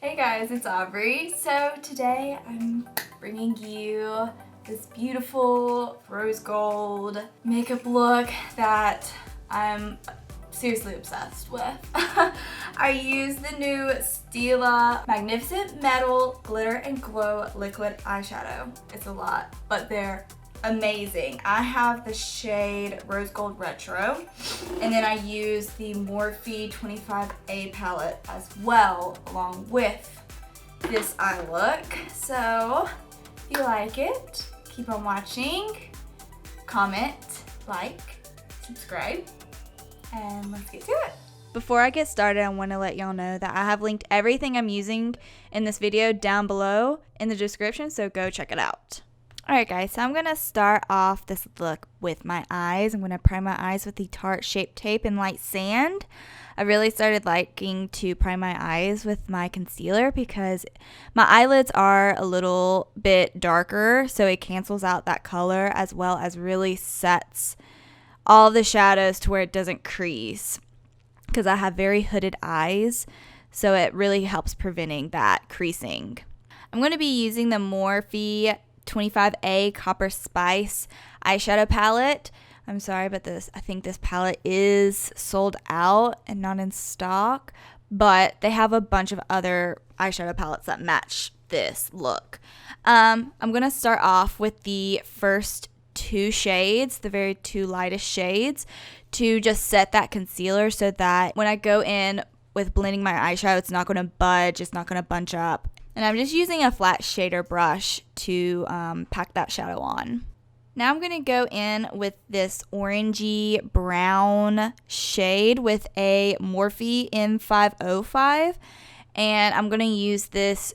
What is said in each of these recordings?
Hey guys, it's Aubrey. So today I'm bringing you this beautiful rose gold makeup look that I'm seriously obsessed with. I use the new Stila Magnificent Metal Glitter and Glow Liquid Eyeshadow. It's a lot, but they're amazing. I have the shade Rose Gold Retro, and then I use the Morphe 25A palette as well, along with this eye look. So if you like it, keep on watching, comment, like, subscribe, and let's get to it. Before I get started, I want to let y'all know that I have linked everything I'm using in this video down below in the description, so go check it out. Alright guys, so I'm going to start off this look with my eyes. I'm going to prime my eyes with the Tarte Shape Tape in Light Sand. I really started liking to prime my eyes with my concealer because my eyelids are a little bit darker, so it cancels out that color as well as really sets all the shadows to where it doesn't crease, because I have very hooded eyes, so it really helps preventing that creasing. I'm going to be using the Morphe 25A Copper Spice eyeshadow palette. I'm sorry, but I think this palette is sold out and not in stock, but they have a bunch of other eyeshadow palettes that match this look. I'm going to start off with the first two shades, the very two lightest shades, to just set that concealer so that when I go in with blending my eyeshadow, it's not going to budge, it's not going to bunch up. And I'm just using a flat shader brush to pack that shadow on. Now I'm going to go in with this orangey brown shade with a Morphe M505. And I'm going to use this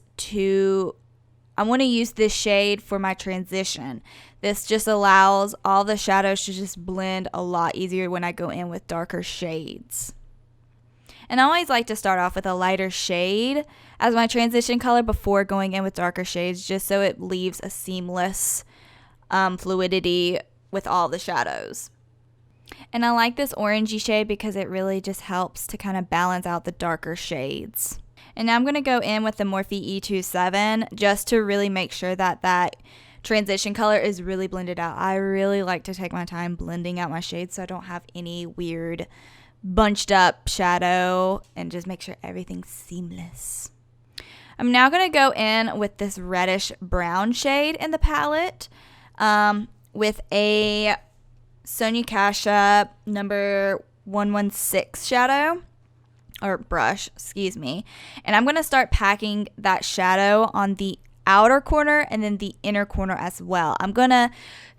shade for my transition. This just allows all the shadows to just blend a lot easier when I go in with darker shades. And I always like to start off with a lighter shade as my transition color before going in with darker shades, just so it leaves a seamless fluidity with all the shadows. And I like this orangey shade because it really just helps to kind of balance out the darker shades. And now I'm going to go in with the Morphe E27 just to really make sure that that transition color is really blended out. I really like to take my time blending out my shades so I don't have any weird bunched up shadow, and just make sure everything's seamless. I'm now going to go in with this reddish brown shade in the palette with a Sonia Kasha number 116 shadow, or brush, excuse me. And I'm going to start packing that shadow on the outer corner and then the inner corner as well. I'm going to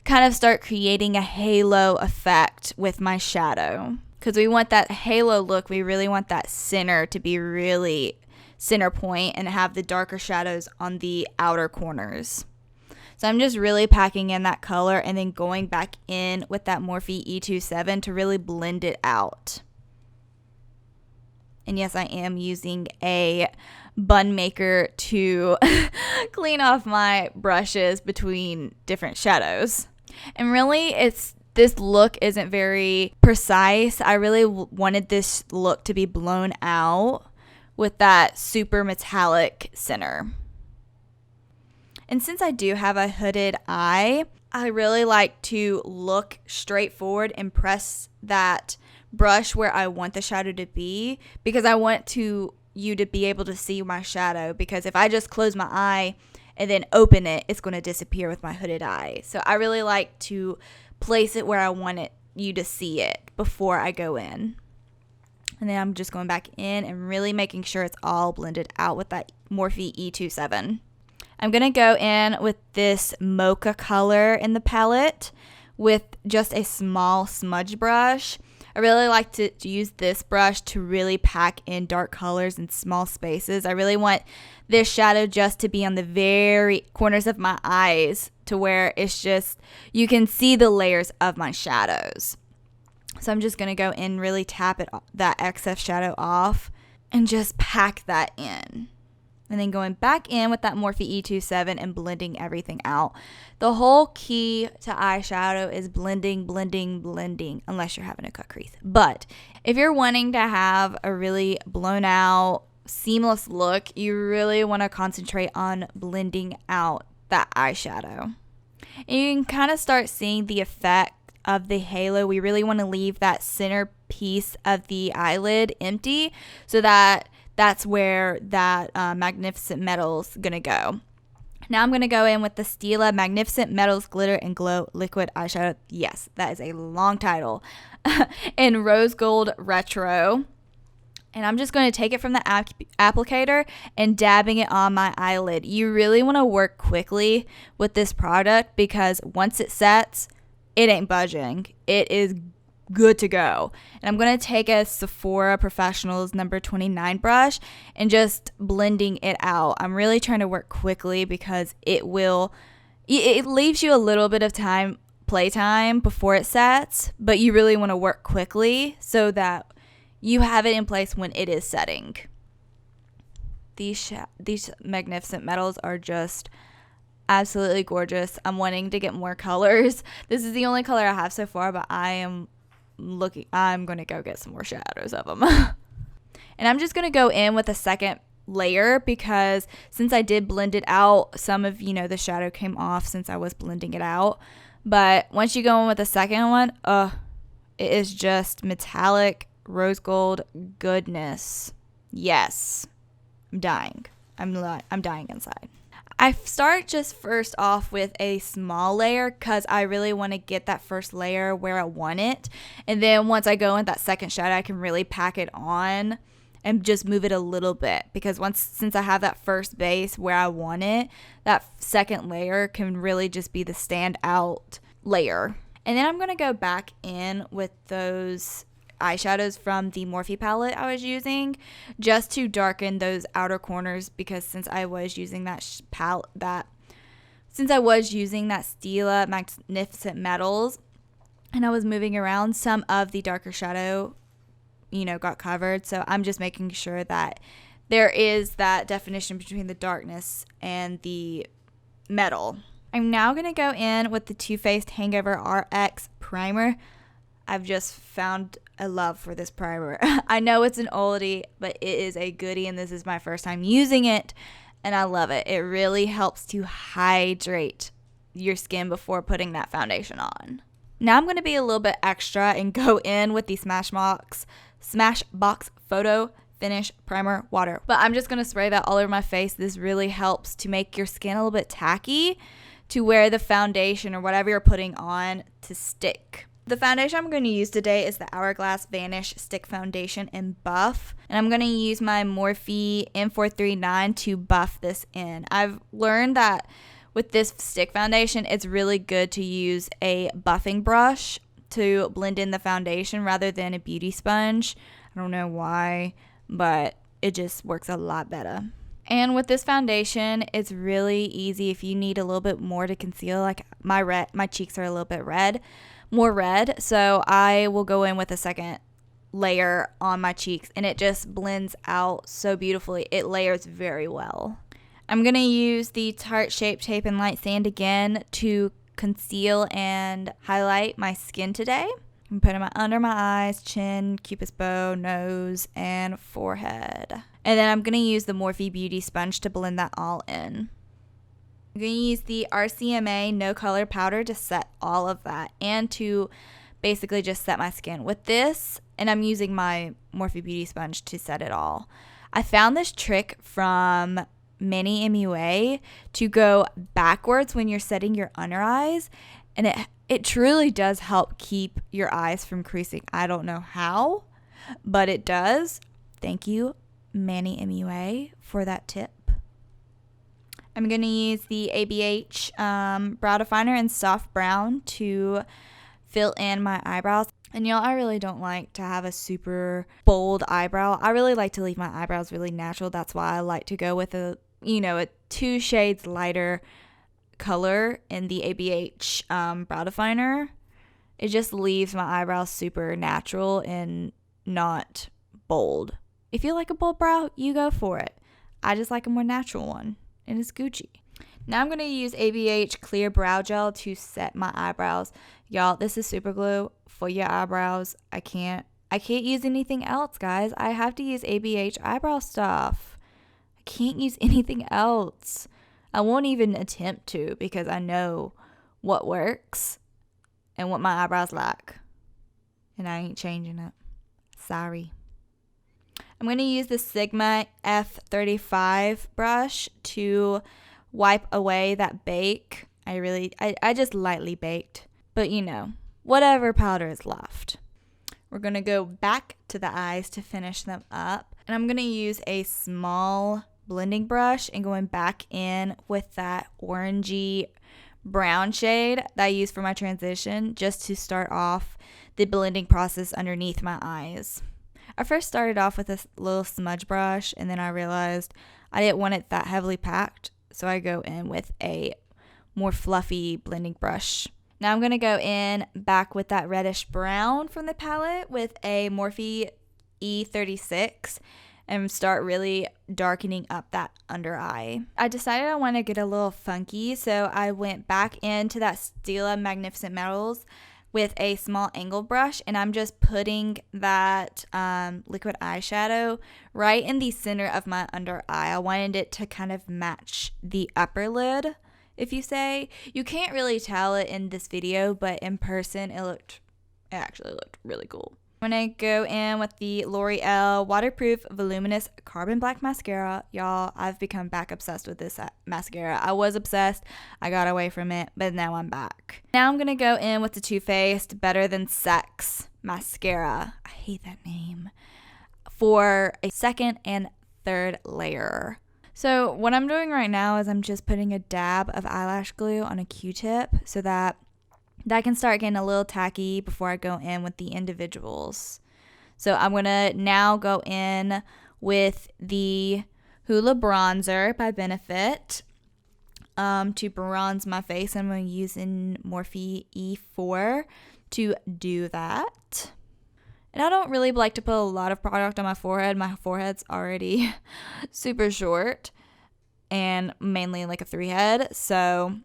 kind of start creating a halo effect with my shadow. Because we want that halo look, we really want that center to be really center point and have the darker shadows on the outer corners. So I'm just really packing in that color and then going back in with that Morphe E27 to really blend it out. And yes, I am using a bun maker to clean off my brushes between different shadows. And really, this look isn't very precise. I really wanted this look to be blown out with that super metallic center. And since I do have a hooded eye, I really like to look straight forward and press that brush where I want the shadow to be, because I want you to be able to see my shadow, because if I just close my eye and then open it, it's going to disappear with my hooded eye. So I really like to place it where I want you to see it before I go in. And then I'm just going back in and really making sure it's all blended out with that Morphe E27. I'm going to go in with this mocha color in the palette with just a small smudge brush. I really like to use this brush to really pack in dark colors in small spaces. I really want this shadow just to be on the very corners of my eyes, to where it's just, you can see the layers of my shadows. So I'm just going to go in, really tap that excess shadow off and just pack that in. And then going back in with that Morphe E27 and blending everything out. The whole key to eyeshadow is blending, blending, blending, unless you're having a cut crease. But if you're wanting to have a really blown out, seamless look, you really want to concentrate on blending out that eyeshadow. And you can kind of start seeing the effect of the halo. We really want to leave that center piece of the eyelid empty, so that's where that Magnificent Metal's gonna go. Now I'm going to go in with the Stila Magnificent Metals Glitter and Glow Liquid Eyeshadow. Yes, that is a long title. In Rose Gold Retro. And I'm just going to take it from the applicator and dabbing it on my eyelid. You really want to work quickly with this product because once it sets, it ain't budging. It is good to go. And I'm going to take a Sephora Professional's number 29 brush and just blending it out. I'm really trying to work quickly because it leaves you a little bit of playtime before it sets, but you really want to work quickly so that you have it in place when it is setting. These Magnificent Metals are just absolutely gorgeous. I'm wanting to get more colors. This is the only color I have so far, but I'm going to go get some more shadows of them. And I'm just going to go in with a second layer because since I did blend it out, some of, the shadow came off since I was blending it out. But once you go in with the second one, it is just metallic rose gold goodness. Yes. I'm dying. I'm dying inside. I start just first off with a small layer because I really want to get that first layer where I want it. And then once I go in that second shadow, I can really pack it on and just move it a little bit. Because since I have that first base where I want it, that second layer can really just be the standout layer. And then I'm going to go back in with those eyeshadows from the Morphe palette I was using just to darken those outer corners because since I was using that Stila Magnificent Metals and I was moving around, some of the darker shadow got covered. So I'm just making sure that there is that definition between the darkness and the metal. I'm now going to go in with the Too Faced Hangover RX Primer. I've just found a love for this primer. I know it's an oldie, but it is a goodie, and this is my first time using it, and I love it. It really helps to hydrate your skin before putting that foundation on. Now I'm going to be a little bit extra and go in with the Smashbox Photo Finish Primer Water. But I'm just going to spray that all over my face. This really helps to make your skin a little bit tacky to where the foundation or whatever you're putting on to stick. The foundation I'm going to use today is the Hourglass Vanish Stick Foundation in Buff. And I'm going to use my Morphe M439 to buff this in. I've learned that with this stick foundation, it's really good to use a buffing brush to blend in the foundation rather than a beauty sponge. I don't know why, but it just works a lot better. And with this foundation, it's really easy if you need a little bit more to conceal. Like my cheeks are a little bit more red, so I will go in with a second layer on my cheeks and it just blends out so beautifully. It layers very well. I'm going to use the Tarte Shape Tape and Light Sand again to conceal and highlight my skin today. I'm putting it under my eyes, chin, cupid's bow, nose, and forehead. And then I'm going to use the Morphe Beauty Sponge to blend that all in. I'm going to use the RCMA No Color Powder to set all of that and to basically just set my skin with this. And I'm using my Morphe Beauty Sponge to set it all. I found this trick from Mini MUA to go backwards when you're setting your under eyes. And it truly does help keep your eyes from creasing. I don't know how, but it does. Thank you, Mini MUA, for that tip. I'm going to use the ABH brow definer in soft brown to fill in my eyebrows. And y'all, I really don't like to have a super bold eyebrow. I really like to leave my eyebrows really natural. That's why I like to go with a 2 shades lighter color in the ABH brow definer. It just leaves my eyebrows super natural and not bold. If you like a bold brow, you go for it. I just like a more natural one. And it's Gucci. Now I'm going to use ABH Clear Brow Gel to set my eyebrows. Y'all, this is super glue for your eyebrows. I can't I can't use anything else, guys. I have to use ABH eyebrow stuff. I can't use anything else. I won't even attempt to because I know what works and what my eyebrows like. And I ain't changing it. Sorry. I'm going to use the Sigma F35 brush to wipe away that bake. I just lightly baked. But you know, whatever powder is left. We're going to go back to the eyes to finish them up. And I'm going to use a small blending brush and going back in with that orangey brown shade that I use for my transition just to start off the blending process underneath my eyes. I first started off with this little smudge brush and then I realized I didn't want it that heavily packed. So I go in with a more fluffy blending brush. Now I'm going to go in back with that reddish brown from the palette with a Morphe E36 and start really darkening up that under eye. I decided I want to get a little funky, so I went back into that Stila Magnificent Metals with a small angle brush, and I'm just putting that liquid eyeshadow right in the center of my under eye. I wanted it to kind of match the upper lid, if you say. You can't really tell it in this video, but in person it actually looked really cool. I'm going to go in with the L'Oreal Waterproof Voluminous Carbon Black Mascara. Y'all, I've become back obsessed with this mascara. I was obsessed. I got away from it, but now I'm back. Now I'm going to go in with the Too Faced Better Than Sex Mascara. I hate that name. For a second and third layer. So what I'm doing right now is I'm just putting a dab of eyelash glue on a Q-tip so that can start getting a little tacky before I go in with the individuals. So I'm going to now go in with the Hoola Bronzer by Benefit to bronze my face. I'm going to use in Morphe E4 to do that. And I don't really like to put a lot of product on my forehead. My forehead's already super short and mainly like a 3-head. So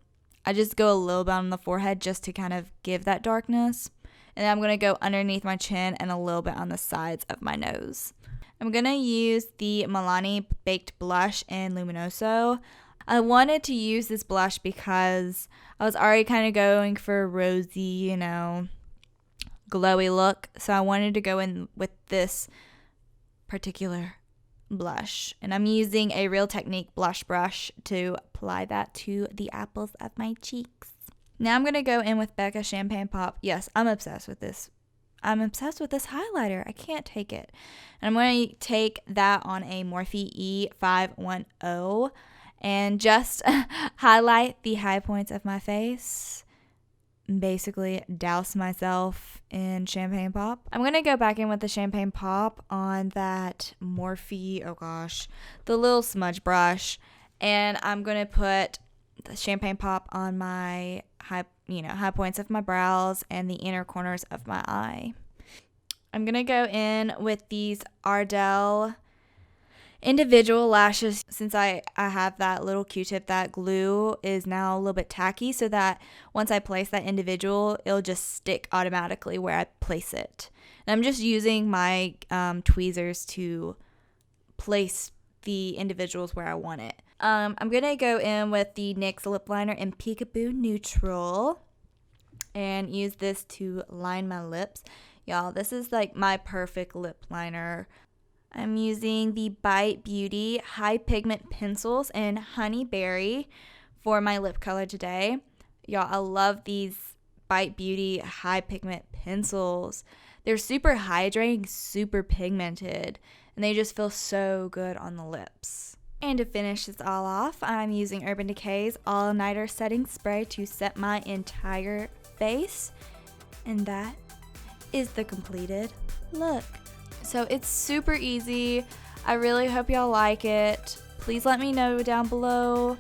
I just go a little bit on the forehead just to kind of give that darkness. And then I'm going to go underneath my chin and a little bit on the sides of my nose. I'm going to use the Milani Baked Blush in Luminoso. I wanted to use this blush because I was already kind of going for a rosy, you know, glowy look. So I wanted to go in with this particular blush, and I'm using a Real Technique blush brush to apply that to the apples of my cheeks. Now I'm going to go in with Becca Champagne Pop. Yes, I'm obsessed with this. I'm obsessed with this highlighter. I can't take it. And I'm going to take that on a Morphe E510 and just highlight the high points of my face. Basically douse myself in Champagne Pop. I'm going to go back in with the Champagne Pop on that Morphe, the little smudge brush, and I'm going to put the Champagne Pop on my high points of my brows and the inner corners of my eye. I'm going to go in with these Ardell individual lashes. Since I have that little Q-tip, that glue is now a little bit tacky, so that once I place that individual, it'll just stick automatically where I place it. And I'm just using my tweezers to place the individuals where I want it. I'm going to go in with the NYX lip liner in Peekaboo Neutral and use this to line my lips. Y'all, this is like my perfect lip liner. I'm using the Bite Beauty High Pigment Pencils in Honey Berry for my lip color today. Y'all, I love these Bite Beauty High Pigment Pencils. They're super hydrating, super pigmented, and they just feel so good on the lips. And to finish this all off, I'm using Urban Decay's All Nighter Setting Spray to set my entire face. And that is the completed look. So it's super easy. I really hope y'all like it. Please let me know down below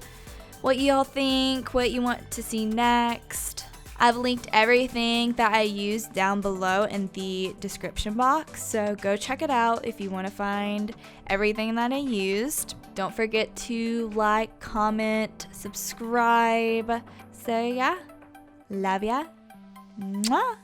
what y'all think, what you want to see next. I've linked everything that I used down below in the description box, so go check it out if you want to find everything that I used. Don't forget to like, comment, subscribe. So yeah, love ya. Mwah.